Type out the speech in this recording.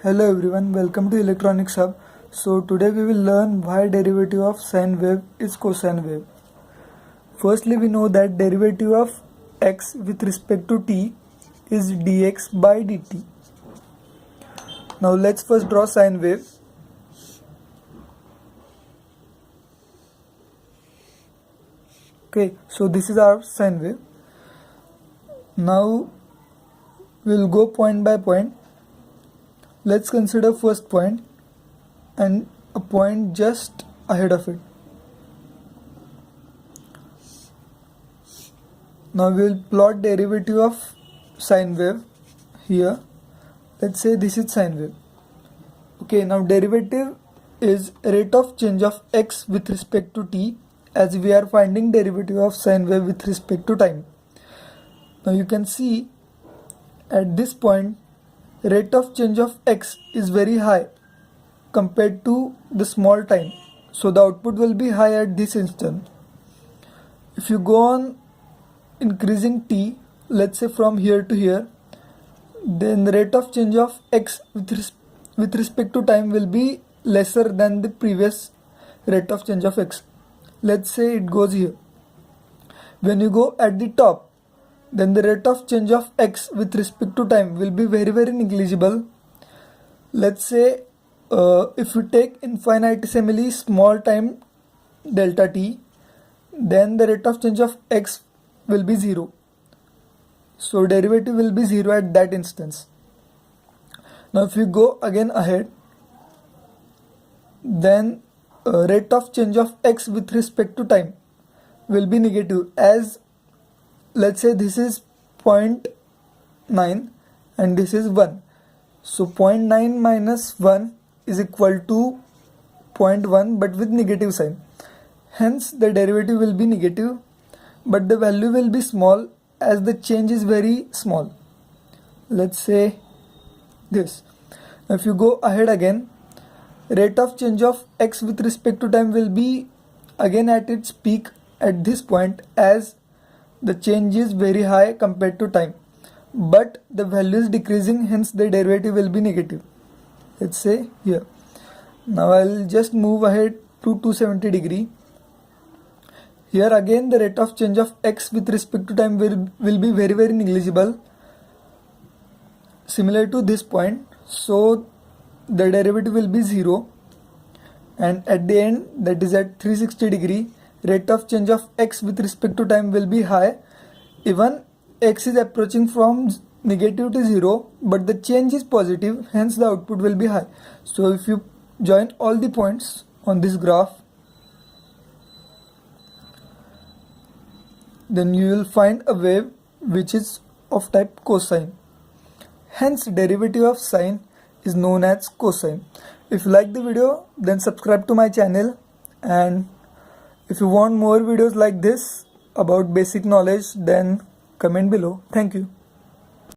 Hello everyone, welcome to Electronics Hub. So today we will learn why derivative of sine wave is cosine wave. Firstly, we know that derivative of x with respect to t is dx by dt. Now let's first draw sine wave. Okay, so this is our sine wave. Now we'll go point by point. Let's consider first point and a point just ahead of it. Now we will plot derivative of sine wave here. Let's say this is sine wave. Okay, now derivative is rate of change of x with respect to t, as we are finding derivative of sine wave with respect to time. Now you can see at this point rate of change of x is very high compared to the small time, so the output will be high at this instant. If you go on increasing t, let's say from here to here, then the rate of change of x with respect to time will be lesser than the previous rate of change of x. Let's say it goes here. When you go at the top, then the rate of change of x with respect to time will be very negligible. Let's say if you take infinitesimally small time delta t, then the rate of change of x will be 0. So derivative will be 0 at that instance. Now if you go again ahead, then rate of change of x with respect to time will be negative, as let's say this is 0.9 and this is 1. So 0.9 minus 1 is equal to 0.1 but with negative sign. Hence the derivative will be negative, but the value will be small as the change is very small. Let's say this. Now if you go ahead again, rate of change of x with respect to time will be again at its peak at this point, as the change is very high compared to time, but the value is decreasing, hence the derivative will be negative. Let's say here. Now I'll just move ahead to 270 degree. Here again the rate of change of x with respect to time will be very negligible, similar to this point. So the derivative will be 0, and at the end, that is at 360 degree, rate of change of x with respect to time will be high. Even x is approaching from negative to 0, but the change is positive, hence the output will be high. So if you join all the points on this graph, then you will find a wave which is of type cosine. Hence derivative of sine is known as cosine. If you like the video, then subscribe to my channel, and if you want more videos like this about basic knowledge, then comment below. Thank you.